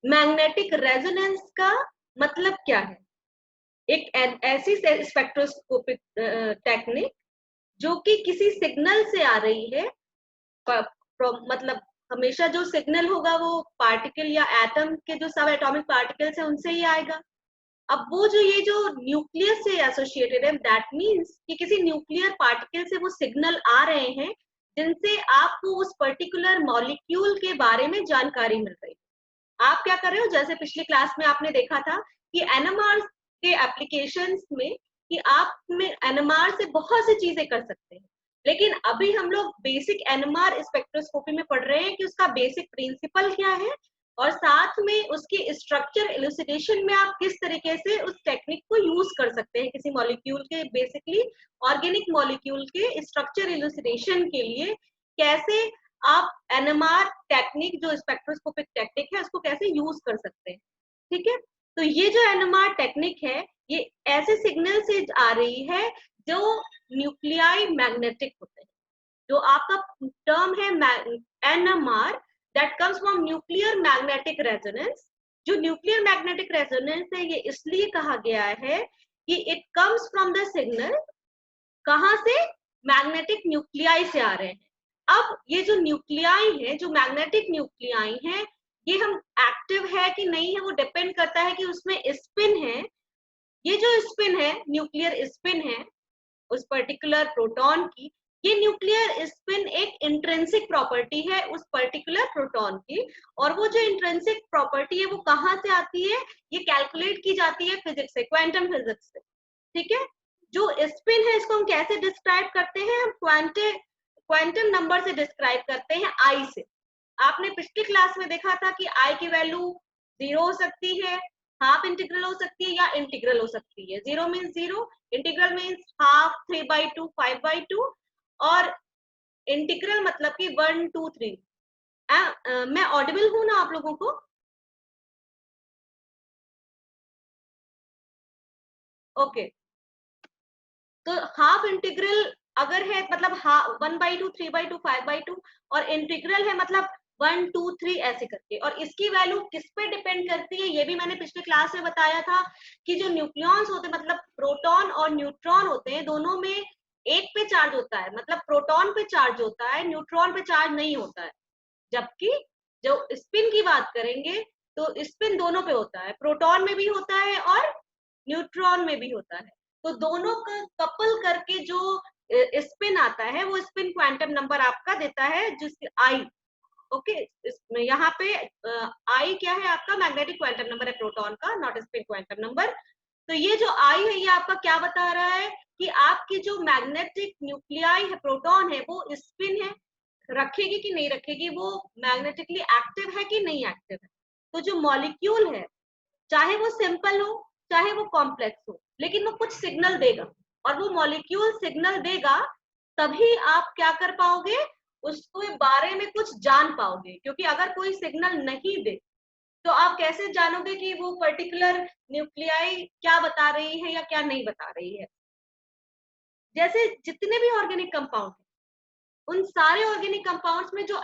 Magnetic resonance का मतलब क्या है? एक ऐसी स्पेक्ट्रोस्कोपिक टेक्निक जो कि किसी सिग्नल से आ रही है, मतलब हमेशा जो सिग्नल होगा वो पार्टिकल या एटम के जो सब एटॉमिक पार्टिकल्स है उनसे ही आएगा। अब वो जो ये जो न्यूक्लियस से एसोसिएटेड है, दैट मीन्स कि किसी न्यूक्लियर पार्टिकल से वो सिग्नल आ रहे हैं जिनसे आपको उस पर्टिकुलर मॉलिक्यूल के बारे में जानकारी मिल रही है। आप क्या कर रहे हो, जैसे पिछली क्लास में आपने देखा था कि एनएमआर के एप्लीकेशंस में कि आप में एनएमआर से बहुत सी चीजें कर सकते हैं, लेकिन अभी हम लोग बेसिक एनएमआर स्पेक्ट्रोस्कोपी में पढ़ रहे हैं कि उसका बेसिक प्रिंसिपल क्या है और साथ में उसकी स्ट्रक्चर इलुसिडेशन में आप किस तरीके से उस टेक्निक को यूज कर सकते हैं किसी मॉलिक्यूल के, बेसिकली ऑर्गेनिक मॉलिक्यूल के स्ट्रक्चर इलुसिडेशन के लिए कैसे आप एनएमआर टेक्निक जो स्पेक्ट्रोस्कोपिक टेक्निक है उसको कैसे यूज कर सकते हैं। ठीक है, तो ये जो एनएमआर टेक्निक है ये ऐसे सिग्नल से आ रही है जो न्यूक्लियाई मैग्नेटिक होते हैं। जो आपका टर्म है NMR, that comes from nuclear magnetic resonance. जो न्यूक्लियर मैग्नेटिक रेजोनेंस है ये इसलिए कहा गया है कि it comes from the signal, कहां से? मैग्नेटिक न्यूक्लियाई से आ रहे हैं। अब ये जो न्यूक्लियाई है, जो मैग्नेटिक न्यूक्लियाई है, ये हम एक्टिव है कि नहीं है वो डिपेंड करता है कि उसमें स्पिन है। ये जो स्पिन है, न्यूक्लियर स्पिन है उस पर्टिकुलर प्रोटॉन की, ये न्यूक्लियर स्पिन एक इंट्रिंसिक प्रॉपर्टी है उस पर्टिकुलर प्रोटॉन की। और वो जो इंट्रिंसिक प्रॉपर्टी है वो कहाँ से आती है? ये कैलकुलेट की जाती है फिजिक्स से, क्वांटम फिजिक्स से। ठीक है, जो स्पिन है इसको हम कैसे डिस्क्राइब करते हैं? हम क्वांटम नंबर से डिस्क्राइब करते हैं, आई से। आपने पिछली क्लास में देखा था कि आई की वैल्यू 0 हो सकती है, हाफ इंटीग्रल हो सकती है या इंटीग्रल हो सकती है। 0 मीन्स 0, इंटीग्रल मीन्स हाफ, 3/2, 5/2 और इंटीग्रल मतलब कि 1, 2, 3। मैं ऑडिबल हूं ना आप लोगों को? ओके, तो हाफ इंटीग्रल अगर है मतलब 1/2, 3/2, 5/2 और इंटीग्रल है मतलब 1, 2, 3 ऐसे करके। और इसकी वैल्यू किस पे डिपेंड करती है ये भी मैंने पिछले क्लास में बताया था कि जो न्यूक्लियॉन्स होते हैं मतलब प्रोटॉन और न्यूट्रॉन होते हैं, दोनों में एक पे चार्ज होता है, मतलब प्रोटॉन पे चार्ज होता है, न्यूट्रॉन पे चार्ज नहीं होता है। जबकि जो स्पिन की बात करेंगे तो स्पिन दोनों पे होता है, प्रोटॉन में भी होता है और न्यूट्रॉन में भी होता है। तो दोनों का कपल करके जो स्पिन आता है वो स्पिन क्वांटम नंबर आपका देता है जिस आई। ओके, इसमें यहाँ पे आई क्या है? आपका मैग्नेटिक क्वांटम नंबर है प्रोटॉन का, नॉट स्पिन क्वांटम नंबर। तो ये जो आई है ये आपका क्या बता रहा है कि आपकी जो मैग्नेटिक न्यूक्लियाई है, प्रोटॉन है, वो स्पिन है, रखेगी कि नहीं रखेगी, वो मैग्नेटिकली एक्टिव है कि नहीं एक्टिव है। तो जो मॉलिक्यूल है, चाहे वो सिंपल हो चाहे वो कॉम्प्लेक्स हो, लेकिन वो कुछ सिग्नल देगा और वो मॉलिक्यूल सिग्नल देगा, तभी आप क्या कर पाओगे? उसके बारे में कुछ जान पाओगे। क्योंकि अगर कोई सिग्नल नहीं दे तो आप कैसे जानोगे कि वो पर्टिकुलर न्यूक्लियाई क्या बता रही है या क्या नहीं बता रही है? जैसे जितने भी ऑर्गेनिक कंपाउंड, उन सारे ऑर्गेनिक कंपाउंड्स में जो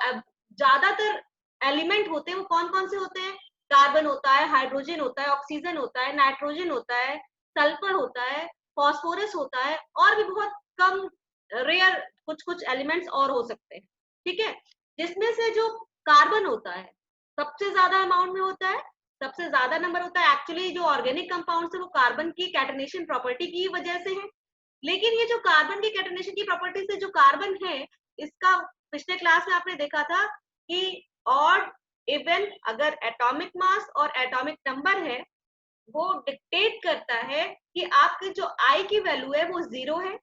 ज्यादातर एलिमेंट होते हैं वो कौन कौन से होते हैं? कार्बन होता है, हाइड्रोजन होता है, ऑक्सीजन होता है, नाइट्रोजन होता है, सल्फर होता है, फॉस्फोरस होता है और भी बहुत कम रेयर कुछ कुछ एलिमेंट्स और हो सकते हैं। ठीक है, जिसमें से जो कार्बन होता है सबसे ज्यादा अमाउंट में होता है, सबसे ज्यादा नंबर होता है। एक्चुअली जो ऑर्गेनिक कंपाउंड है वो कार्बन की कैटनेशन प्रॉपर्टी की वजह से है। लेकिन ये जो कार्बन की कैटनेशन की प्रॉपर्टी से जो कार्बन है, इसका पिछले क्लास में आपने देखा था कि ऑड इवन अगर एटॉमिक मास और एटॉमिक नंबर है वो डिक्टेट करता है कि आपकी जो आई की वैल्यू है वो 0 है,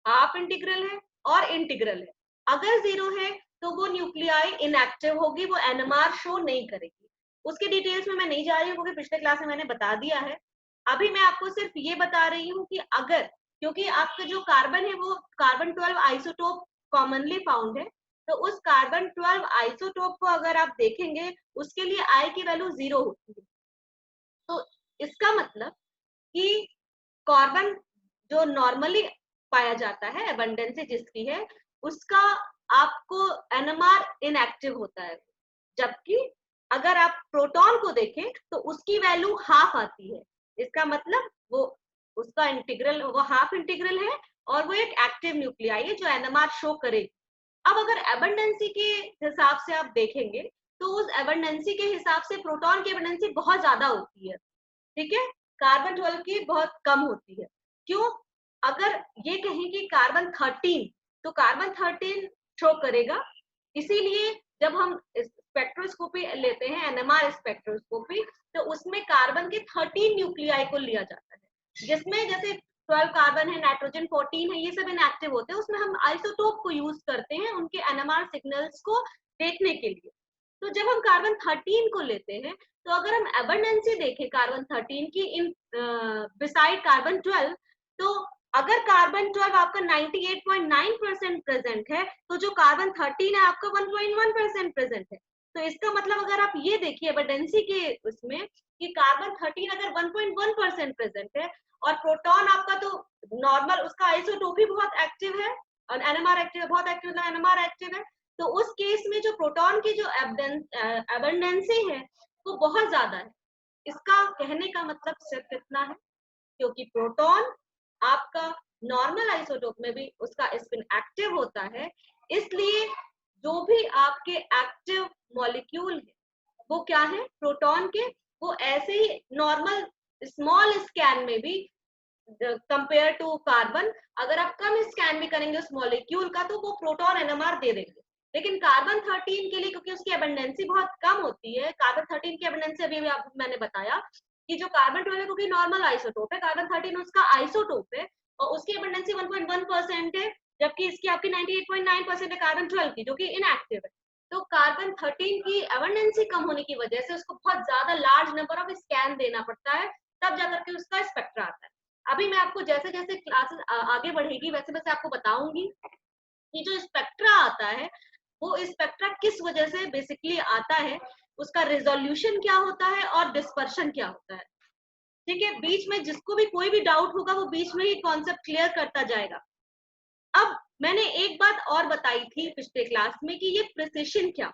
हाफ इंटीग्रल है और इंटीग्रल है। अगर 0 है तो वो न्यूक्लियाई इनएक्टिव होगी, वो एनएमआर शो नहीं करेगी। उसके डिटेल्स में मैं नहीं जा रही हूँ क्योंकि पिछले क्लास में मैंने बता दिया है। अभी मैं आपको सिर्फ ये बता रही हूँ कि अगर, क्योंकि आपका जो कार्बन है वो कार्बन 12 आइसोटोप कॉमनली फाउंड है, तो उस कार्बन 12 आइसोटोप को अगर आप देखेंगे उसके लिए आई की वैल्यू 0 होती है। तो इसका मतलब कि कार्बन जो नॉर्मली पाया जाता है, एबंडेंसी जिसकी है, उसका आपको एनएमआर इनएक्टिव होता है। जबकि अगर आप प्रोटॉन को देखें तो उसकी वैल्यू हाफ आती है, इसका मतलब वो उसका इंटीग्रल वो हाफ इंटीग्रल है और वो एक एक्टिव न्यूक्लियाई है जो एनएमआर शो करेगी। अब अगर एबंडेंसी के हिसाब से आप देखेंगे तो उस एबंडेंसी के हिसाब से प्रोटॉन की एबंडेंसी बहुत ज्यादा होती है, ठीक है, कार्बन 12 की बहुत कम होती है। क्यों? अगर ये कहें कि कार्बन 13 तो कार्बन 13 शो करेगा, इसीलिए जब हम स्पेक्ट्रोस्कोपी लेते हैं एनएमआर स्पेक्ट्रोस्कोपी तो उसमें कार्बन के 13 न्यूक्लियाई को लिया जाता है, जिसमें जैसे 12 कार्बन है, नाइट्रोजन 14 है, ये सब इनएक्टिव होते हैं, उसमें हम आइसोटोप को यूज करते हैं उनके एनएमआर सिग्नल्स को देखने के लिए। तो जब हम कार्बन 13 को लेते हैं तो अगर हम एबंडेंसी देखें कार्बन 13 की इन बिसाइड कार्बन 12, तो अगर कार्बन 12 आपका 98.9% प्रेजेंट है तो जो कार्बन 13 है आपका 1.1% प्रेजेंट है। तो इसका मतलब अगर आप ये देखिए एबंडेंसी के उसमें कि कार्बन 13 अगर 1.1% प्रेजेंट है और प्रोटॉन आपका तो नॉर्मल उसका आइसोटोप भी बहुत एक्टिव है और एनएमआर एक्टिव है, बहुत एक्टिव मतलब एनएमआर एक्टिव है, तो उस केस में जो प्रोटॉन की जो एबंडेंसी है वो बहुत ज्यादा है। इसका कहने का मतलब सिर्फ इतना है क्योंकि प्रोटॉन आपका नॉर्मल आइसोटोप में भी उसका स्पिन एक्टिव होता है, इसलिए जो भी आपके एक्टिव मॉलिक्यूल है वो क्या है प्रोटॉन के, वो ऐसे ही नॉर्मल स्मॉल स्कैन में भी कंपेयर टू कार्बन अगर आप कम स्कैन भी करेंगे उस मॉलिक्यूल का तो वो प्रोटॉन एनएमआर दे देंगे। लेकिन कार्बन 13 के लिए क्योंकि उसकी एबंडेंसी बहुत कम होती है, कार्बन 13 की एबंडेंसी अभी आपको मैंने बताया कि जो कार्बन 12 है क्योंकि नॉर्मल आइसोटोप है, कार्बन 13 उसका आइसोटोप है और उसकी एबंडेंसी 1.1% है, जबकि इसकी आपकी 98.9% है कार्बन 12 की जो कि इनएक्टिव है। तो कार्बन 13 की एबंडेंसी कम होने की वजह से उसको बहुत ज्यादा लार्ज नंबर ऑफ स्कैन देना पड़ता है, तब जाकर के उसका स्पेक्ट्रा आता है। अभी मैं आपको जैसे जैसे क्लासेस आगे बढ़ेगी वैसे वैसे आपको बताऊंगी कि जो स्पेक्ट्रा आता है वो स्पेक्ट्रा किस वजह से बेसिकली आता है, उसका रिजोल्यूशन क्या होता है और डिस्पर्शन क्या होता है, ठीक है। बीच में जिसको भी कोई भी डाउट होगा वो बीच में ही कॉन्सेप्ट क्लियर करता जाएगा। अब मैंने एक बात और बताई थी पिछले क्लास में कि ये प्रिसिशन क्या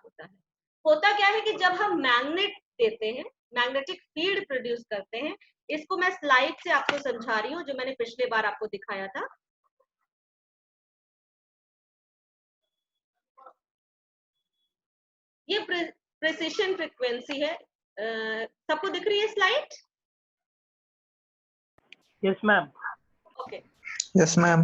होता क्या है कि जब हम मैग्नेट देते हैं, मैग्नेटिक फील्ड प्रोड्यूस करते हैं, इसको मैं स्लाइड से आपको समझा रही हूँ जो मैंने पिछले बार आपको दिखाया था। ये प्रिसिशन फ्रीक्वेंसी है, सबको दिख रही है slide? Yes ma'am. Okay, yes ma'am.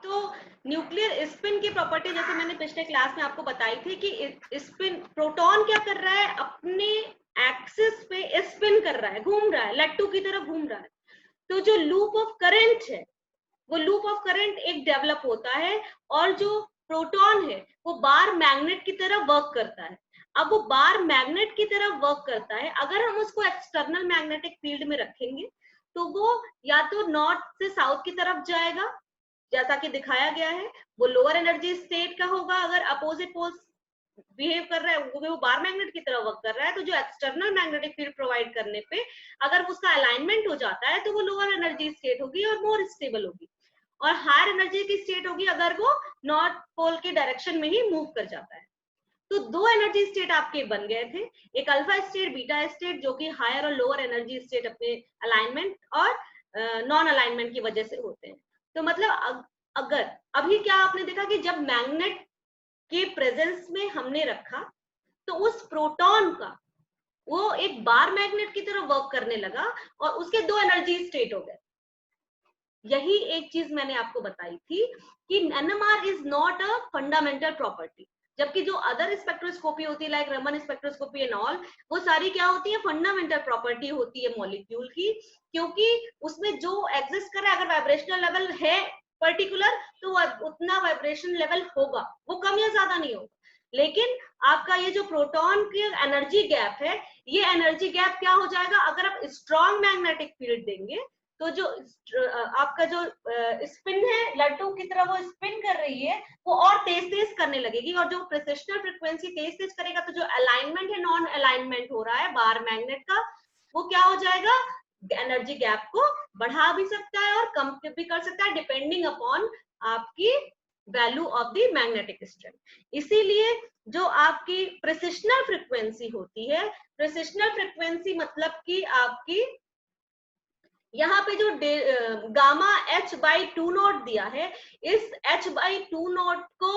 तो न्यूक्लियर स्पिन की प्रॉपर्टी जैसे मैंने पिछले क्लास में आपको बताई थी कि स्पिन प्रोटॉन क्या कर रहा है, अपने एक्सिस पे स्पिन कर रहा है, घूम रहा है, लट्टू की तरह घूम रहा है। तो जो लूप ऑफ करंट है वो लूप ऑफ करंट एक डेवलप होता है और जो प्रोटॉन है वो बार मैग्नेट की तरह वर्क करता है। अब वो बार मैग्नेट की तरह वर्क करता है, अगर हम उसको एक्सटर्नल मैग्नेटिक फील्ड में रखेंगे तो वो या तो नॉर्थ से साउथ की तरफ जाएगा जैसा कि दिखाया गया है, वो लोअर एनर्जी स्टेट का होगा अगर अपोजिट पोल्स बिहेव कर रहा है, वो बार मैग्नेट की तरह वर्क कर रहा है। तो जो एक्सटर्नल मैग्नेटिक फील्ड प्रोवाइड करने पे अगर उसका अलाइनमेंट हो जाता है तो वो लोअर एनर्जी स्टेट होगी और मोर स्टेबल होगी, और हायर एनर्जी की स्टेट होगी अगर वो नॉर्थ पोल के डायरेक्शन में ही मूव कर जाता है। तो दो एनर्जी स्टेट आपके बन गए थे, एक अल्फा स्टेट बीटा स्टेट जो कि हायर और लोअर एनर्जी स्टेट अपने अलाइनमेंट और नॉन अलाइनमेंट की वजह से होते हैं। तो मतलब अगर अभी क्या आपने देखा कि जब मैग्नेट के प्रेजेंस में हमने रखा तो उस प्रोटॉन का वो एक बार मैग्नेट की तरह वर्क करने लगा और उसके दो एनर्जी स्टेट हो गए। यही एक चीज मैंने आपको बताई थी कि NMR is not a fundamental property, जबकि जो अदर स्पेक्ट्रोस्कोपी होती है like Raman spectroscopy and all, वो सारी क्या होती है, फंडामेंटल प्रॉपर्टी होती है मॉलिक्यूल की, क्योंकि उसमें जो एग्जिस्ट कर रहा है अगर वाइब्रेशनल लेवल है पर्टिकुलर तो उतना वाइब्रेशन लेवल होगा, वो कम या ज्यादा नहीं होगा। लेकिन आपका ये जो प्रोटॉन की एनर्जी गैप है, ये एनर्जी गैप क्या हो जाएगा, अगर आप स्ट्रॉन्ग मैग्नेटिक फील्ड देंगे तो जो आपका जो स्पिन है लट्टू की तरह वो स्पिन कर रही है वो और तेज तेज करने लगेगी, और जो प्रिसिशनल फ्रीक्वेंसी तेज तेज करेगा तो जो अलाइनमेंट है नॉन अलाइनमेंट हो रहा है बार मैग्नेट का वो क्या हो जाएगा, एनर्जी गैप को बढ़ा भी सकता है और कम भी कर सकता है, डिपेंडिंग अपॉन आपकी value of the magnetic strength. इसीलिए जो आपकी प्रेसिशनल फ्रीक्वेंसी होती है, प्रेसिशनल फ्रीक्वेंसी मतलब कि आपकी यहाँ पे जो गामा h/2 नॉट दिया है, इस h/2 नॉट को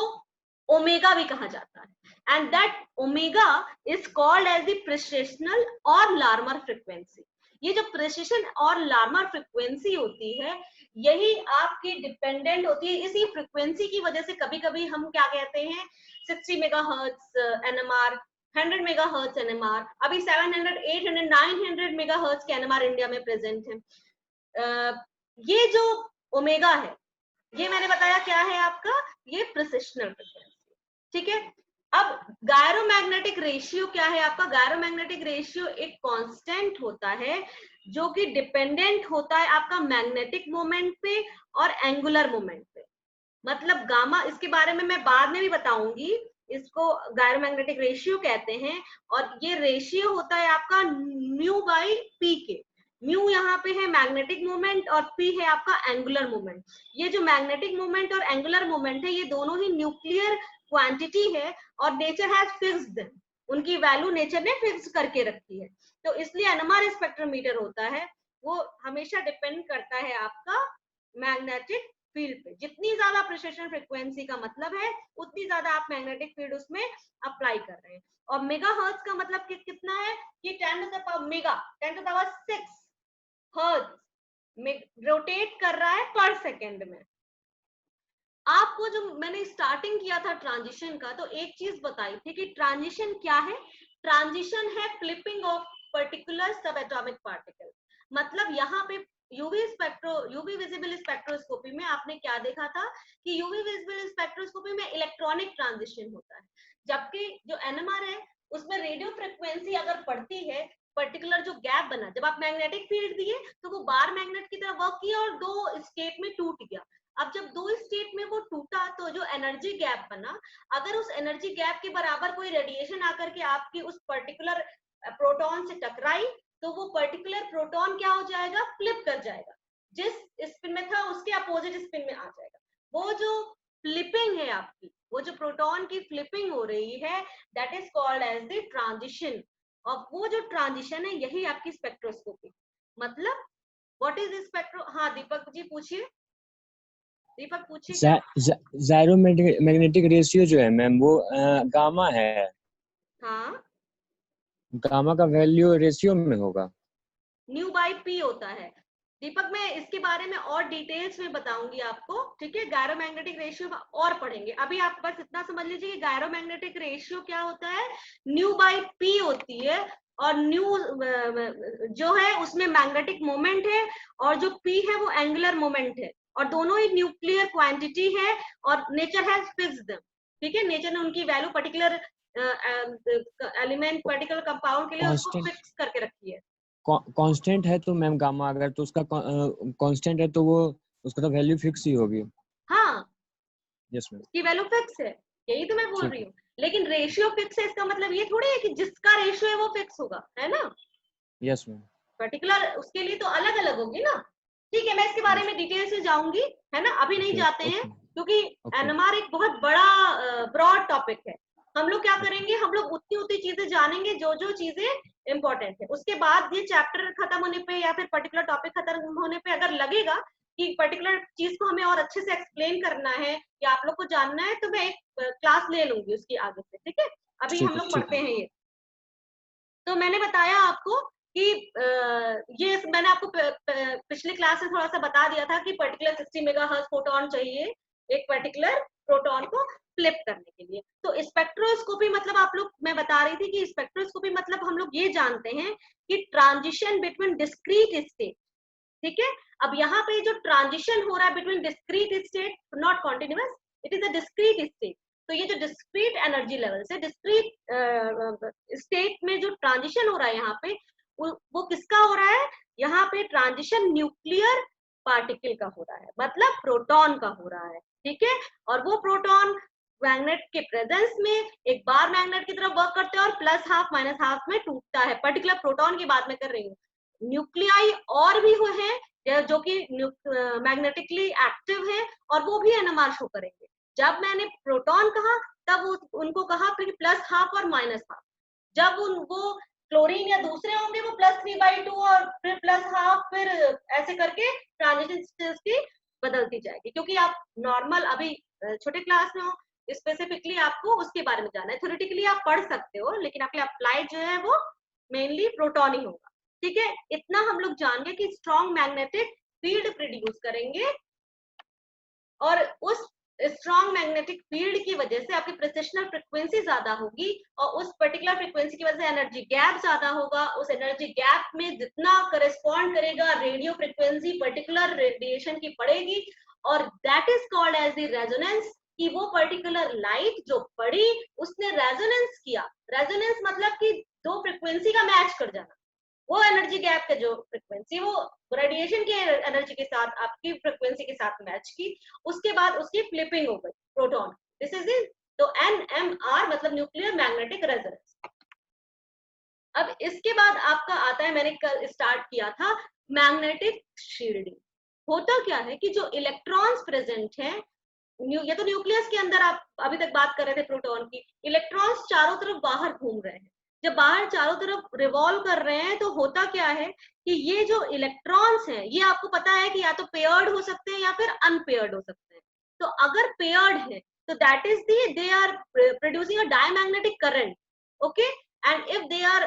ओमेगा भी कहा जाता है, and that omega is called as the precessional और लार्मर फ्रीक्वेंसी। ये जो प्रेसिशन और लार्मर फ्रीक्वेंसी होती है, यही आपकी डिपेंडेंट होती है। इसी फ्रीक्वेंसी की वजह से कभी कभी हम क्या कहते हैं, 60 मेगाहर्ट्ज एनएमआर, 100 मेगाहर्ट्ज एनएमआर, अभी 700, 800, 900 मेगाहर्ट्ज के एनएमआर इंडिया में प्रेजेंट है। ये जो ओमेगा है, ये मैंने बताया क्या है आपका, ये प्रेसिशनल फ्रीक्वेंसी, ठीक है। अब गायरोमैग्नेटिक रेशियो क्या है आपका, गायरोमैग्नेटिक रेशियो एक कांस्टेंट होता है जो कि डिपेंडेंट होता है आपका मैग्नेटिक मोमेंट पे और एंगुलर मोमेंट पे। मतलब गामा, इसके बारे में मैं बाद में भी बताऊंगी, इसको गायरोमैग्नेटिक रेशियो कहते हैं, और ये रेशियो होता है आपका म्यू बाई पी के। म्यू यहाँ पे है मैग्नेटिक मोमेंट और पी है आपका एंगुलर मोमेंट। ये जो मैग्नेटिक मोमेंट और एंगुलर मोमेंट है, ये दोनों ही न्यूक्लियर क्वांटिटी है और नेचर हैज फिक्स्ड देम, उनकी वैल्यू नेचर ने फिक्स करके रखी है। तो इसलिए एनएमआर स्पेक्ट्रोमीटर होता है, वो हमेशा डिपेंड करता है आपका मैग्नेटिक फील्ड पे। जितनी ज्यादा प्रेसिशन फ्रीक्वेंसी का मतलब है, उतनी ज्यादा आप मैग्नेटिक फील्ड उसमें अप्लाई कर रहे हैं। और मेगाहर्ट्ज का मतलब कि कितना है, कि 10 to the power mega 10 to the power 6 hertz में रोटेट कर रहा है पर सेकेंड में। आपको जो मैंने स्टार्टिंग किया था ट्रांजिशन का, तो एक चीज बताई थी कि ट्रांजिशन क्या है, ट्रांजिशन है फ्लिपिंग ऑफ पर्टिकुलर सब एटॉमिक पार्टिकल। मतलब यहाँ पे यूवी विजिबल स्पेक्ट्रोस्कोपी में आपने क्या देखा था कि यूवी विजिबल स्पेक्ट्रोस्कोपी में इलेक्ट्रॉनिक ट्रांजिशन होता है, जबकि जो एनएमआर है उसमें रेडियो फ्रिक्वेंसी अगर पड़ती है, पर्टिकुलर जो गैप बना, जब आप मैग्नेटिक फील्ड दिए तो वो बार मैग्नेट की तरह वर्क किया और दो स्टेट में टूट गया। अब जब दो स्टेट में वो टूटा तो जो एनर्जी गैप बना, अगर उस एनर्जी गैप के बराबर कोई रेडिएशन आकर के आपकी उस पर्टिकुलर प्रोटॉन से टकराई, तो वो पर्टिकुलर प्रोटॉन क्या हो जाएगा, फ्लिप कर जाएगा, जिस स्पिन में था उसके अपोजिट स्पिन में आ जाएगा। वो जो फ्लिपिंग है आपकी, वो जो प्रोटॉन की फ्लिपिंग हो रही है, that is called as the transition. और वो जो ट्रांजिशन है, यही आपकी स्पेक्ट्रोस्कोपी। मतलब व्हाट इज स्पेक्ट्रो, हाँ दीपक जी पूछिए, दीपक पूछिए। जायरोमैग्नेटिक रेशियो जो है मैम, वो गामा है, हाँ, गामा का वैल्यू रेशियो में होगा, न्यू बाई पी होता है। दीपक, मैं इसके बारे में और डिटेल्स में बताऊंगी आपको, ठीक है। गायरोमैग्नेटिक रेशियो और पढ़ेंगे, अभी आप बस इतना समझ लीजिए कि गायरोमैग्नेटिक रेशियो क्या होता है, न्यू बाई पी होती है। और न्यू जो है उसमें मैग्नेटिक मोमेंट है, और जो पी है वो एंगुलर मोमेंट है, और दोनों ही न्यूक्लियर क्वांटिटी है, और नेचर हैज फिक्स्ड देम, ठीक है। नेचर ने उनकी value particular element, particular compound के लिए उसको फिक्स करके रखी है। कांस्टेंट है तो मैम गामा, अगर तो उसका कांस्टेंट है तो वो उसका तो वैल्यू फिक्स ही होगी। हाँ, यस मैम, उसकी वैल्यू फिक्स है, यही तो मैं बोल रही हूँ। लेकिन रेशियो फिक्स है, इसका मतलब ये थोड़ी है कि जिसका रेशियो है वो फिक्स होगा, है ना। यस मैम, पर्टिकुलर उसके लिए तो अलग अलग होगी ना। ठीक है, मैं इसके बारे में डिटेल से जाऊंगी, है ना, अभी नहीं जाते हैं, क्योंकि एनएमआर एक बहुत बड़ा ब्रॉड टॉपिक है। हम लोग क्या करेंगे, हम लोग उतनी उतनी चीजें जानेंगे जो जो चीजें इंपॉर्टेंट है। उसके बाद ये चैप्टर खत्म होने पे या फिर पर्टिकुलर टॉपिक खत्म होने पे अगर लगेगा कि पर्टिकुलर चीज को हमें और अच्छे से एक्सप्लेन करना है या आप लोग को जानना है, तो मैं एक क्लास ले लूंगी उसकी आगे से, ठीक है। अभी हम लोग पढ़ते हैं ये। तो मैंने बताया आपको कि ये मैंने आपको पिछले क्लास में थोड़ा सा बता दिया था कि पर्टिकुलर 60 मेगाहर्ट्ज फोटोन चाहिए एक पर्टिकुलर प्रोटॉन को फ्लिप करने के लिए। तो स्पेक्ट्रोस्कोपी मतलब आप लोग, मैं बता रही थी कि स्पेक्ट्रोस्कोपी मतलब हम लोग ये जानते हैं कि ट्रांजिशन बिटवीन डिस्क्रीट स्टेट, ठीक है। अब यहाँ पे जो ट्रांजिशन हो रहा है between discrete state, not continuous, it is a discrete state. तो ये जो डिस्क्रीट एनर्जी लेवल से डिस्क्रीट स्टेट में जो ट्रांजिशन हो रहा है यहाँ पे, वो किसका हो रहा है, यहाँ पे ट्रांजिशन न्यूक्लियर पार्टिकल का हो रहा है, मतलब प्रोटॉन का हो रहा है, ठीक है। और वो प्रोटॉन मैग्नेट के प्रेजेंस में एक बार मैग्नेट की तरफ वर्क करते हैं और प्लस हाफ माइनस हाफ में टूटता है। पर्टिकुलर प्रोटॉन की बात मैं कर रही हूँ, न्यूक्लियाई और भी हैं जो कि मैग्नेटिकली एक्टिव है और वो भी एनएमआर शो करेंगे। जब मैंने प्रोटॉन कहा तब उनको कहा फिर प्लस हाफ और माइनस हाफ। जब वो क्लोरीन या दूसरे होंगे वो +3/2 और फिर प्लस हाफ, फिर ऐसे करके ट्रांजिशन स्टेट्स की बदलती जाएगी। क्योंकि आप नॉर्मल अभी छोटे क्लास में हो, स्पेसिफिकली आपको उसके बारे में जानना है। थ्योरेटिकली आप पढ़ सकते हो लेकिन आपके अप्लाइड जो है वो मेनली प्रोटॉन ही होगा। ठीक है, इतना हम लोग जान गए कि स्ट्रॉन्ग मैग्नेटिक फील्ड प्रोड्यूस करेंगे और उस स्ट्रॉन्ग मैग्नेटिक फील्ड की वजह से आपकी प्रेसिशनल फ्रीक्वेंसी ज्यादा होगी और उस पर्टिकुलर फ्रीक्वेंसी की वजह से एनर्जी गैप ज्यादा होगा। उस एनर्जी गैप में जितना करेस्पॉन्ड करेगा रेडियो फ्रीक्वेंसी पर्टिकुलर रेडिएशन की पड़ेगी और that is called as the resonance. कि वो पर्टिकुलर लाइट जो पड़ी उसने रेजोनेंस किया। रेजोनेंस मतलब कि दो फ्रीक्वेंसी का मैच कर जाना। वो एनर्जी गैप का जो फ्रीक्वेंसी वो रेडिएशन की एनर्जी के साथ आपकी फ्रीक्वेंसी के साथ मैच की, उसके बाद उसकी फ्लिपिंग हो गई प्रोटॉन। This is it. तो NMR मतलब न्यूक्लियर मैग्नेटिक रेजोनेंस। अब इसके बाद आपका आता है, मैंने कल स्टार्ट किया था मैग्नेटिक शील्डिंग। होता क्या है कि जो इलेक्ट्रॉन्स प्रेजेंट हैं, ये तो न्यूक्लियस के अंदर आप अभी तक बात कर रहे थे प्रोटॉन की, इलेक्ट्रॉन्स चारों तरफ बाहर घूम रहे हैं। जब बाहर चारों तरफ रिवॉल्व कर रहे हैं तो होता क्या है कि ये जो इलेक्ट्रॉन्स हैं ये आपको पता है कि या तो पेयर्ड हो सकते हैं या फिर अनपेयर्ड हो सकते हैं। तो अगर पेयर्ड है तो that is they are producing a diamagnetic current. Okay, and if they are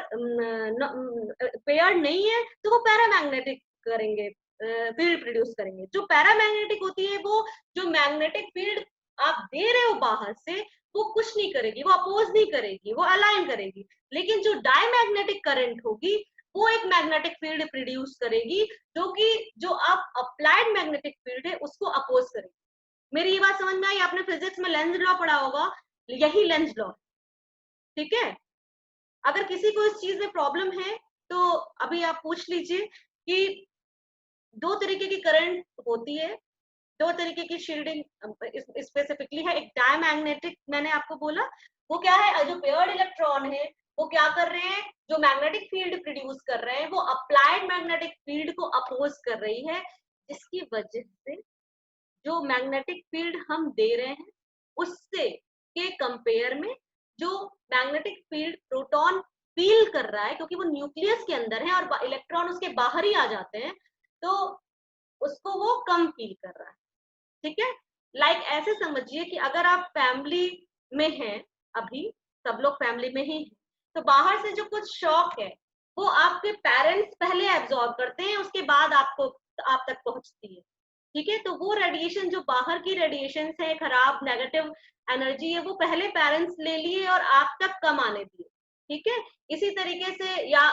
paired नहीं है तो वो पैरामैग्नेटिक करेंगे, फील्ड प्रोड्यूस करेंगे। जो पैरामैग्नेटिक होती है वो जो मैग्नेटिक फील्ड आप दे रहे हो बाहर से वो कुछ नहीं करेगी, वो अपोज नहीं करेगी, वो अलाइन करेगी। लेकिन जो डायमैग्नेटिक करंट होगी वो एक मैग्नेटिक फील्ड प्रोड्यूस करेगी जो कि जो आप अप्लाइड मैग्नेटिक फील्ड है उसको अपोज करेगी। मेरी ये बात समझ में आई? आपने फिजिक्स में लेंज लॉ पढ़ा होगा, यही लेंज लॉ। ठीक है, अगर किसी को इस चीज में प्रॉब्लम है तो अभी आप पूछ लीजिए कि दो तरीके की करंट होती है, दो तरीके की शील्डिंग स्पेसिफिकली है। एक डायमैग्नेटिक मैंने आपको बोला, वो क्या है, जो पेयर्ड इलेक्ट्रॉन है वो क्या कर रहे हैं, जो मैग्नेटिक फील्ड प्रोड्यूस कर रहे हैं वो अप्लाइड मैग्नेटिक फील्ड को अपोज कर रही है, जिसकी वजह से जो मैग्नेटिक फील्ड हम दे रहे हैं उससे के कंपेयर में जो मैग्नेटिक फील्ड प्रोटॉन फील कर रहा है, क्योंकि वो न्यूक्लियस के अंदर है और इलेक्ट्रॉन उसके बाहर ही आ जाते हैं, तो उसको वो कम फील कर रहा है। ठीक है, लाइक ऐसे समझिए कि अगर आप फैमिली में हैं, अभी सब लोग फैमिली में ही हैं, तो बाहर से जो कुछ शॉक है वो आपके पेरेंट्स पहले एब्जॉर्ब करते हैं, उसके बाद आपको आप तक पहुंचती है। ठीक है, तो वो रेडिएशन जो बाहर की रेडिएशन है, खराब नेगेटिव एनर्जी है, वो पहले पेरेंट्स ले लिए और आप तक कम आने दिए। ठीक है, इसी तरीके से, या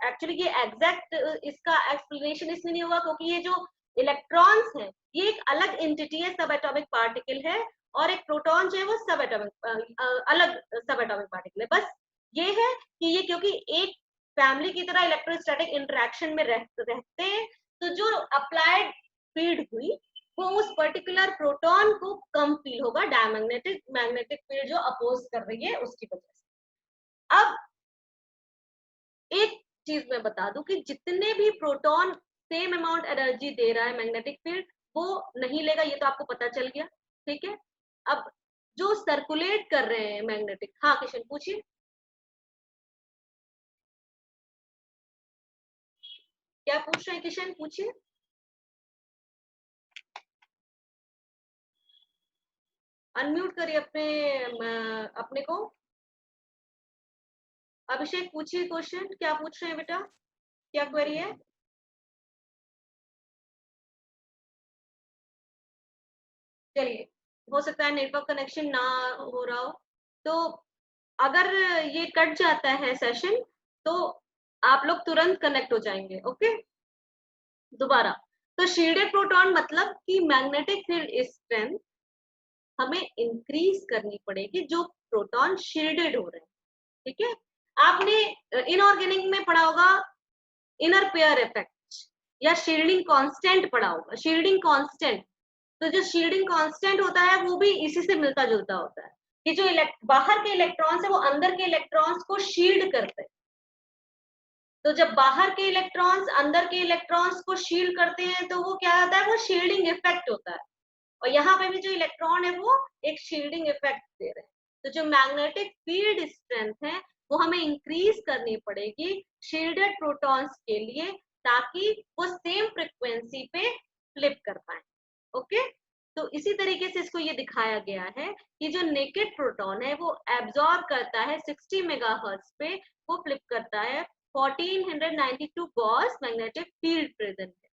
एक्चुअली ये एग्जैक्ट इसका एक्सप्लेनेशन इसमें नहीं हुआ क्योंकि ये जो इलेक्ट्रॉन्स हैं ये एक अलग एंटिटी है, सब एटॉमिक पार्टिकल है, और एक प्रोटॉन जो है वो सब एटॉमिक अलग सब एटॉमिक पार्टिकल है। बस ये है कि ये क्योंकि एक फैमिली की तरह इलेक्ट्रोस्टैटिक इंटरेक्शन में रहते हैं, तो जो अप्लाइड फील्ड हुई वो उस पर्टिकुलर प्रोटॉन को कम फील होगा, डायमैग्नेटिक मैग्नेटिक फील्ड जो अपोज कर रही है उसकी वजह से। अब एक चीज मैं बता दूं कि जितने भी प्रोटॉन सेम अमाउंट एनर्जी दे रहा है मैग्नेटिक फील्ड वो नहीं लेगा, ये तो आपको पता चल गया। ठीक है, अब जो सर्कुलेट कर रहे हैं मैग्नेटिक, हाँ किशन पूछिए। क्या पूछ रहे हैं किशन, पूछिए। अनम्यूट करिए अपने को। अभिषेक पूछिए क्वेश्चन, क्या पूछ रहे हैं बेटा, क्या क्वेरी है? चलिए, हो सकता है नेटवर्क कनेक्शन ना हो रहा हो, तो अगर ये कट जाता है सेशन तो आप लोग तुरंत कनेक्ट हो जाएंगे। ओके, दोबारा। तो शील्डेड प्रोटॉन मतलब कि मैग्नेटिक फील्ड स्ट्रेंथ हमें इंक्रीज करनी पड़ेगी जो प्रोटॉन शील्डेड हो रहे हैं। ठीक है, आपने इनऑर्गेनिक में पढ़ा होगा इनर पेयर इफेक्ट या शील्डिंग कांस्टेंट पढ़ा होगा, शील्डिंग कांस्टेंट। तो जो शील्डिंग कांस्टेंट होता है वो भी इसी से मिलता जुलता होता है कि जो बाहर के इलेक्ट्रॉन्स है वो अंदर के इलेक्ट्रॉन्स को शील्ड करते हैं। तो जब बाहर के इलेक्ट्रॉन्स अंदर के इलेक्ट्रॉन्स को शील्ड करते हैं तो वो क्या होता है, वो शील्डिंग इफेक्ट होता है। और यहाँ पे भी जो इलेक्ट्रॉन है वो एक शील्डिंग इफेक्ट दे रहे हैं। तो जो मैग्नेटिक फील्ड स्ट्रेंथ है वो हमें इंक्रीज करनी पड़ेगी शील्डेड प्रोटॉन्स के लिए, ताकि वो सेम फ्रिक्वेंसी पे फ्लिप कर पाए। ओके, तो इसी तरीके से इसको ये दिखाया गया है कि जो नेकेड प्रोटॉन है वो एब्जॉर्ब करता है 60 मेगाहर्ट्ज पे, वो फ्लिप करता है 1492 गॉस मैग्नेटिक फील्ड प्रेजेंट है।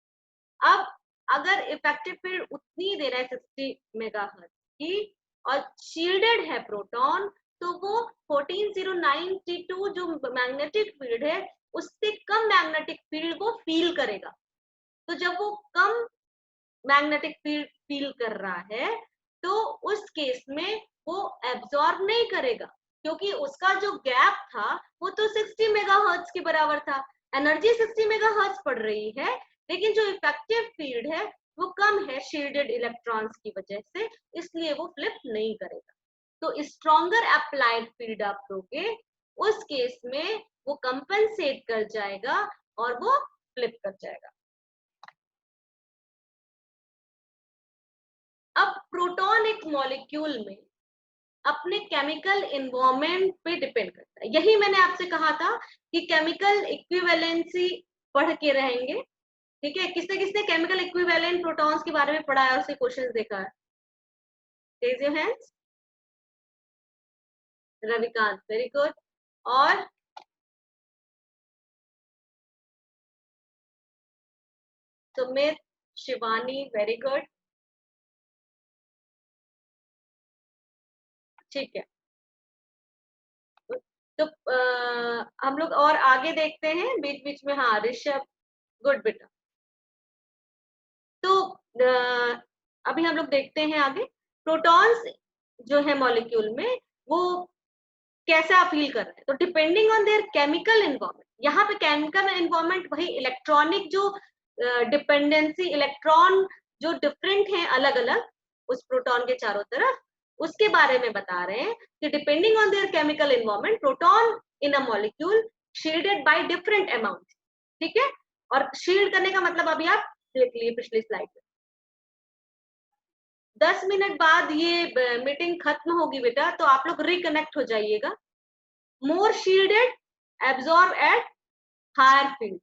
अब अगर इफेक्टिव फील्ड उतनी दे रहा है 60 मेगाहर्ट्ज की और शील्डेड है प्रोटॉन, तो वो 14092 जो मैग्नेटिक फील्ड है उससे कम मैग्नेटिक फील्ड वो फील करेगा। तो जब वो कम मैग्नेटिक फील्ड फील कर रहा है तो उस केस में वो एब्जॉर्ब नहीं करेगा, क्योंकि उसका जो गैप था वो तो 60 मेगाहर्ट्ज के बराबर था, एनर्जी 60 मेगाहर्ट्ज पड़ रही है, लेकिन जो इफेक्टिव फील्ड है वो कम है शील्डेड इलेक्ट्रॉन्स की वजह से, इसलिए वो फ्लिप नहीं करेगा। तो स्ट्रॉन्गर अप्लाइड फील्ड आप लोगे, उस केस में वो कंपनसेट कर जाएगा और वो फ्लिप कर जाएगा। अब प्रोटॉन एक मॉलिक्यूल में अपने केमिकल एनवायरनमेंट पे डिपेंड करता है। यही मैंने आपसे कहा था कि केमिकल इक्विवेलेंसी पढ़ के रहेंगे। ठीक है, किसने किसने केमिकल इक्विवेलेंट प्रोटॉन्स के बारे में पढ़ा है, उसके क्वेश्चंस देखा है? Raise your hands. Ravikant, very good. और सुमित, शिवानी, वेरी गुड। ठीक है, तो हम लोग और आगे देखते हैं बीच बीच में। हाँ ऋषभ, गुड बेटा। तो अभी हम लोग देखते हैं आगे प्रोटॉन्स जो है मॉलिक्यूल में वो कैसा फील कर रहे हैं। तो depending on their chemical environment, यहाँ पे केमिकल एनवायरनमेंट वही इलेक्ट्रॉनिक जो डिपेंडेंसी, इलेक्ट्रॉन जो डिफरेंट हैं अलग अलग उस प्रोटॉन के चारों तरफ, उसके बारे में बता रहे हैं कि depending on their chemical environment proton in a molecule shielded by different amount. ठीक है, और शील्ड करने का मतलब अभी आप देख लिए पिछली स्लाइड में। 10 मिनट बाद ये मीटिंग खत्म होगी बेटा, तो आप लोग रिकनेक्ट हो जाइएगा। More shielded absorb at higher field,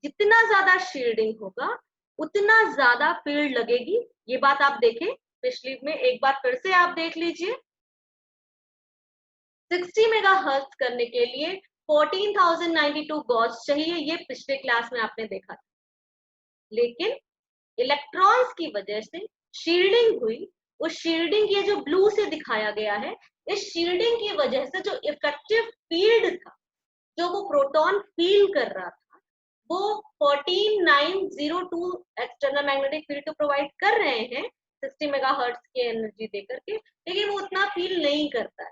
जितना ज्यादा शील्डिंग होगा उतना ज्यादा फील्ड लगेगी। ये बात आप देखें पिछली में, एक बार फिर से आप देख लीजिए। 60 मेगाहर्ट्ज करने के लिए 14,092 गॉस चाहिए, ये पिछले क्लास में आपने देखा था। लेकिन इलेक्ट्रॉन्स की वजह से शील्डिंग हुई, उस शील्डिंग ये जो ब्लू से दिखाया गया है, इस शील्डिंग की वजह से जो इफेक्टिव फील्ड था जो वो प्रोटॉन फील कर रहा था, वो 14902 एक्सटर्नल मैग्नेटिक फील्ड तो प्रोवाइड कर रहे हैं 60 मेगाहर्ट्ज की एनर्जी देकर के, लेकिन वो उतना फील नहीं करता है,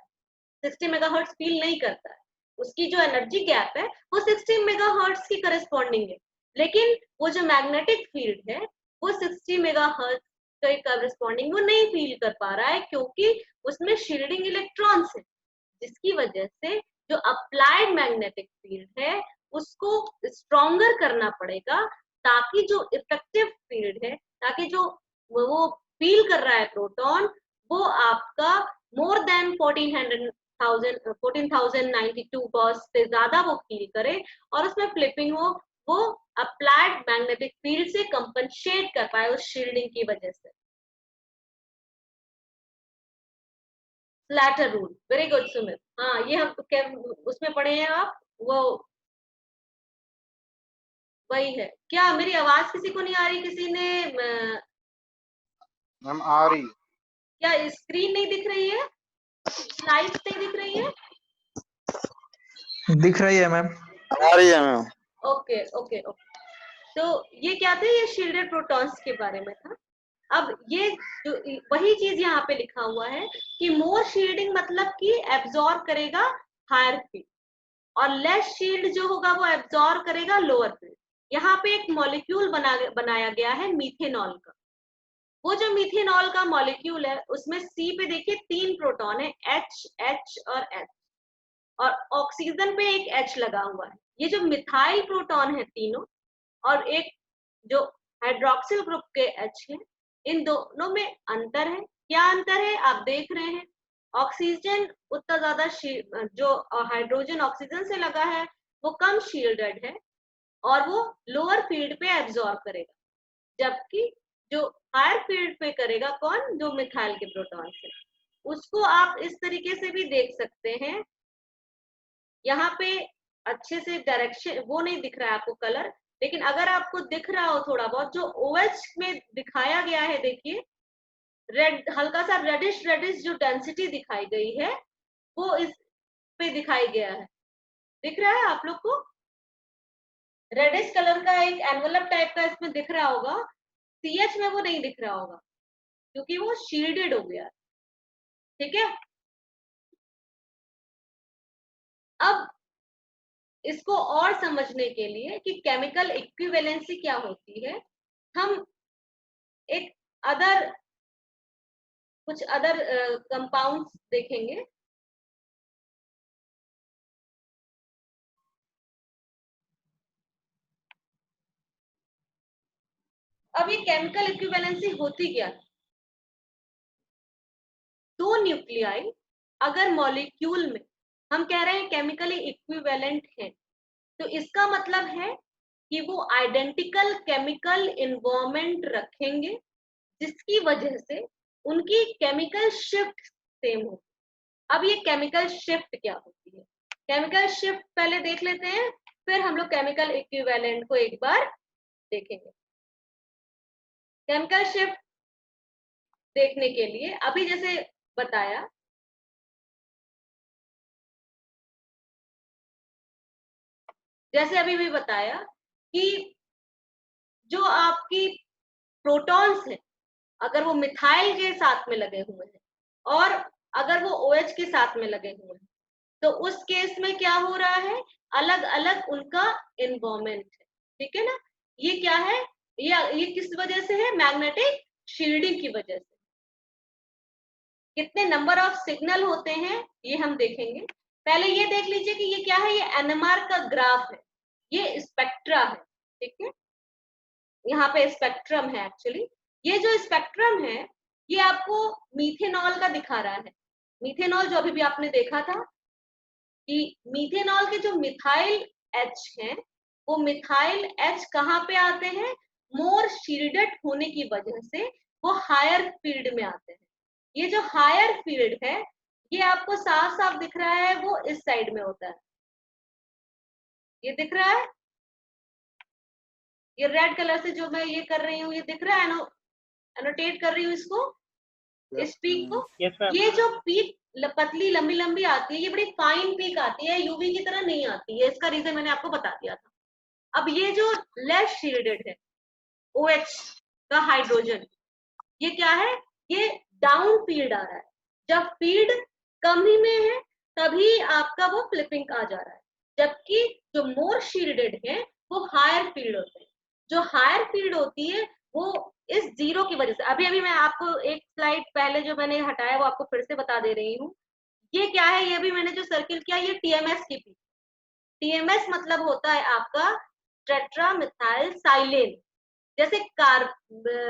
60 मेगाहर्ट्ज फील नहीं करता है। उसकी जो एनर्जी गैप है वो 60 मेगाहर्ट्ज की करस्पॉन्डिंग है, लेकिन वो जो मैग्नेटिक फील्ड है वो 60 मेगाहर्ट्ज के करस्पॉन्डिंग वो नहीं फील कर पा रहा है, क्योंकि उसमें शील्डिंग इलेक्ट्रॉन्स है, जिसकी वजह से जो अप्लाइड मैग्नेटिक फील्ड है उसको स्ट्रॉन्गर करना पड़ेगा, ताकि जो इफेक्टिव फील्ड है, ताकि जो वो फील कर रहा है प्रोटॉन, वो आपका मोर देन 14,092 गॉस से ज्यादा वो फील करे और उसमें फ्लिपिंग हो, वो अप्लाइड मैग्नेटिक फील्ड से कंपनसेट कर पाए उस शील्डिंग की वजह से। Flatter rule, very good Sumit. हाँ ये हम उसमें पढ़े हैं आप, वो वही है क्या? मेरी आवाज किसी को नहीं आ रही? किसी ने मैम आ रही? क्या स्क्रीन नहीं दिख रही है? स्लाइड्स नहीं दिख रही है? दिख रही है मैम। आ रही है मैम। Okay okay okay. तो ये क्या थे? ये शील्डेड प्रोटॉन्स के बारे में था। अब ये जो वही चीज यहाँ पे लिखा हुआ है कि मोर शील्डिंग मतलब कि एब्जॉर्ब करेगा हायर फील्ड, और लेस शील्ड जो होगा वो एब्जॉर्ब करेगा लोअर फील्ड। यहाँ पे एक मॉलिक्यूल बनाया गया है मीथेनॉल का। वो जो मीथेनॉल का मॉलिक्यूल है उसमें सी पे देखिए 3 प्रोटॉन है, H, H और H। और ऑक्सीजन पे एक H लगा हुआ है। ये जो मिथाइल प्रोटॉन है तीनों और एक जो हाइड्रोक्सिल ग्रुप के H है, इन दोनों में अंतर है। क्या अंतर है आप देख रहे हैं, ऑक्सीजन उतना ज्यादा जो हाइड्रोजन ऑक्सीजन से लगा है वो कम शील्डेड है और वो लोअर फील्ड पे एब्जॉर्ब करेगा, जबकि जो हायर फील्ड पे करेगा कौन, जो मिथाइल के प्रोटॉन से। उसको आप इस तरीके से भी देख सकते हैं, यहाँ पे अच्छे से डायरेक्शन वो नहीं दिख रहा है आपको कलर, लेकिन अगर आपको दिख रहा हो थोड़ा बहुत, जो OH में दिखाया गया है, देखिए रेड, हल्का सा रेडिश जो डेंसिटी दिखाई गई है वो इस पे दिखाई गया है। दिख रहा है आप लोग को, रेडिश कलर का एक एनवलप टाइप का इसमें दिख रहा होगा, CH में वो नहीं दिख रहा होगा क्योंकि वो शील्डेड हो गया। ठीक है, अब इसको और समझने के लिए कि केमिकल इक्विवेलेंसी क्या होती है, हम एक कुछ अदर कंपाउंड्स देखेंगे। अब ये केमिकल इक्विवेलेंसी होती क्या है, दो न्यूक्लियाई अगर मॉलिक्यूल में हम कह रहे हैं केमिकली इक्विवेलेंट है, तो इसका मतलब है कि वो आइडेंटिकल केमिकल इन्वायरमेंट रखेंगे जिसकी वजह से उनकी केमिकल शिफ्ट सेम हो। अब ये केमिकल शिफ्ट क्या होती है, केमिकल शिफ्ट पहले देख लेते हैं, फिर हम लोग केमिकल इक्विवेलेंट को एक बार देखेंगे। केमिकल शिफ्ट देखने के लिए अभी जैसे बताया, जैसे अभी भी बताया कि जो आपकी प्रोटॉन्स हैं अगर वो मिथाइल के साथ में लगे हुए हैं और अगर वो OH के साथ में लगे हुए हैं, तो उस केस में क्या हो रहा है, अलग अलग उनका इन्वायरमेंट है। ठीक है ना, ये क्या है, ये किस वजह से है, मैग्नेटिक शील्डिंग की वजह से। कितने नंबर ऑफ सिग्नल होते हैं ये हम देखेंगे। पहले ये देख लीजिए कि ये क्या है, ये NMR का ग्राफ है, ये स्पेक्ट्रा है। ठीक है, यहाँ पे स्पेक्ट्रम है एक्चुअली, ये जो स्पेक्ट्रम है ये आपको मीथेनॉल का दिखा रहा है। मीथेनॉल जो अभी भी आपने देखा था कि मीथेनॉल के जो मिथाइल H हैं, वो मिथाइल H कहाँ पे आते हैं, मोर शील्डेड होने की वजह से वो हायर फील्ड में आते हैं। ये जो हायर फील्ड है ये आपको साफ साफ दिख रहा है, वो इस साइड में होता है, ये दिख रहा है, ये रेड कलर से जो मैं ये कर रही हूँ, ये दिख रहा है, एनोटेट कर रही हूँ इसको, इस पीक को। ये जो पीक पतली लंबी लंबी आती है, ये बड़ी फाइन पीक आती है, यूवी की तरह नहीं आती है, इसका रीजन मैंने आपको बता दिया था। अब ये जो लेस शील्डेड है OH का हाइड्रोजन, ये क्या है, ये डाउन फील्ड आ रहा है, जब फील्ड कम ही में है तभी आपका वो फ्लिपिंग आ जा रहा है, जबकि जो मोर शील्डेड है वो हायर फील्ड होते हैं। जो हायर फील्ड होती है वो इस जीरो की वजह से, अभी अभी मैं आपको एक स्लाइड पहले जो मैंने हटाया वो आपको फिर से बता दे रही हूँ। ये क्या है, ये भी मैंने जो सर्किल किया, ये TMS की पी। TMS मतलब होता है आपका टेट्रा मिथाइल साइलेन। जैसे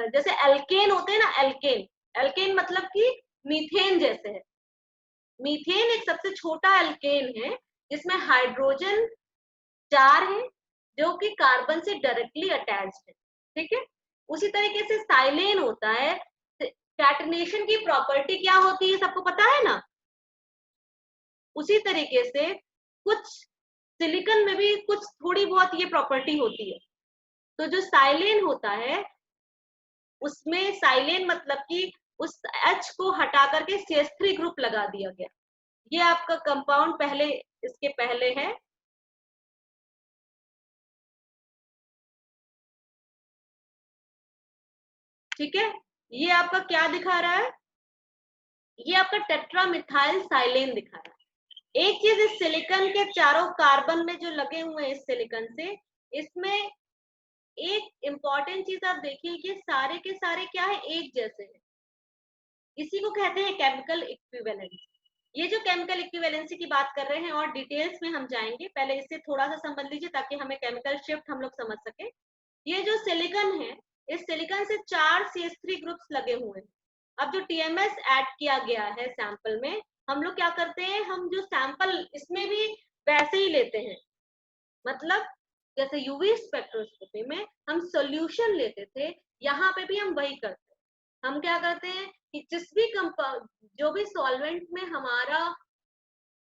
जैसे एल्केन होते हैं ना, एल्केन, एल्केन मतलब कि मीथेन जैसे है। मीथेन एक सबसे छोटा एल्केन है जिसमें हाइड्रोजन 4 है जो कि कार्बन से डायरेक्टली अटैच्ड है। ठीक है, उसी तरीके से साइलेन होता है। कैटनेशन की प्रॉपर्टी क्या होती है सबको पता है ना, उसी तरीके से कुछ सिलिकॉन में भी कुछ थोड़ी बहुत ये प्रॉपर्टी होती है। तो जो साइलेन होता है उसमें साइलेन मतलब कि उस H को हटा करके CH3 ग्रुप लगा दिया गया। ये आपका कंपाउंड पहले, इसके पहले है। ठीक है, ये आपका क्या दिखा रहा है, ये आपका टेट्रामिथाइल साइलेन दिखा रहा है। एक चीज, इस सिलिकॉन के चारों कार्बन में जो लगे हुए हैं इस सिलिकॉन से, इसमें एक इंपॉर्टेंट चीज आप देखिए कि सारे के सारे क्या है, एक जैसे हैं। इसी को कहते हैं केमिकल इक्विवेलेंस। ये जो केमिकल इक्विवेलेंसी की बात कर रहे हैं और डिटेल्स में हम जाएंगे, पहले इससे थोड़ा सा संबंध लीजिए ताकि हमें केमिकल शिफ्ट हम लोग समझ सके। ये जो सिलिकॉन है, इस सिलिकॉन से 4 CH3 ग्रुप्स लगे हुए हैं। अब जो TMS ऐड किया गया है सैंपल में, हम लोग क्या करते हैं, हम जो सैंपल इसमें भी वैसे ही लेते हैं, मतलब जैसे यूवी स्पेक्ट्रोस्कोपी में हम सॉल्यूशन लेते थे, यहाँ पे भी हम वही करते हैं। हम क्या करते हैं कि जिस भी जो भी सॉल्वेंट में हमारा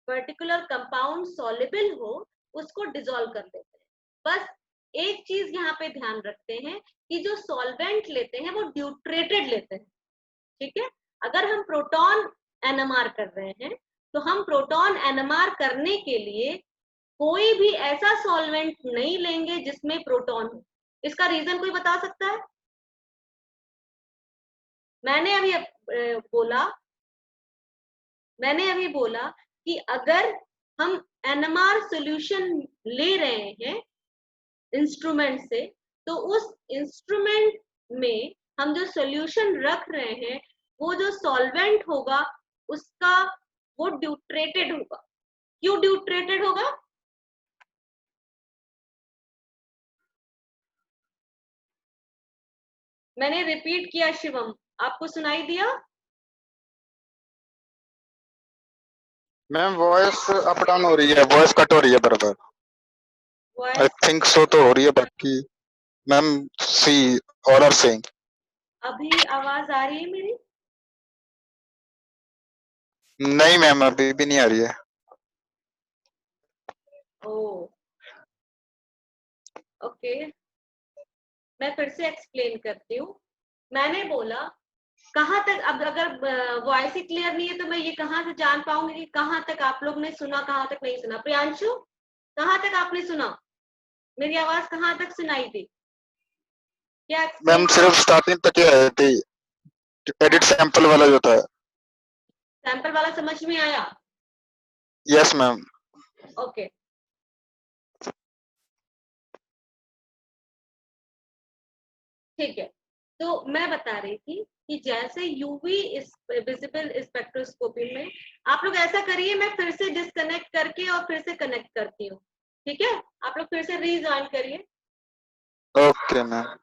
पर्टिकुलर कंपाउंड सॉल्युबल हो, उसको डिसॉल्व कर देते हैं। बस एक चीज यहाँ पे ध्यान रखते हैं कि जो सॉल्वेंट लेते हैं वो ड्यूट्रेटेड लेते हैं, ठीक है। अगर हम प्रोटॉन NMR कर रहे हैं तो हम प्रोटॉन NMR करने के लिए कोई भी ऐसा सॉल्वेंट नहीं लेंगे जिसमें प्रोटॉन हो। इसका रीजन कोई बता सकता है? मैंने अभी बोला कि अगर हम NMR सॉल्यूशन ले रहे हैं इंस्ट्रूमेंट से, तो उस इंस्ट्रूमेंट में हम जो सॉल्यूशन रख रहे हैं, वो जो सॉल्वेंट होगा उसका वो ड्यूट्रेटेड होगा। क्यों ड्यूट्रेटेड होगा? मैंने रिपीट किया शिवम, आपको सुनाई दिया? मैम वॉइस अप डाउन हो रही है, वॉइस कट हो रही है बराबर। आई वॉइस थिंक सो तो हो रही है, बाकी ma'am see all are saying. अभी आवाज आ रही है मेरी? नहीं मैम अभी भी नहीं आ रही है। ओ ओके, मैं फिर से एक्सप्लेन करती हूँ। मैंने बोला कहाँ तक, अब अगर वॉइस ही क्लियर नहीं है तो मैं ये कहाँ से जान पाऊंगी कि कहाँ तक आप लोग ने सुना, कहाँ तक नहीं सुना। प्रियांशु, कहाँ तक आपने सुना? मेरी आवाज कहाँ तक सुनाई दी? क्या मैम सिर्फ स्टार्टिंग तक ही आई थी, एडिट सैंपल वाला जो था। सैंपल वाला समझ में आया? Yes ma'am. ओके, ठीक है। तो मैं बता रही थी कि जैसे यूवी विजिबल स्पेक्ट्रोस्कोपी में आप लोग ऐसा करिए, मैं फिर से डिस्कनेक्ट करके और फिर से कनेक्ट करती हूँ, ठीक है? आप लोग फिर से रीजॉइन करिए। Okay ma'am.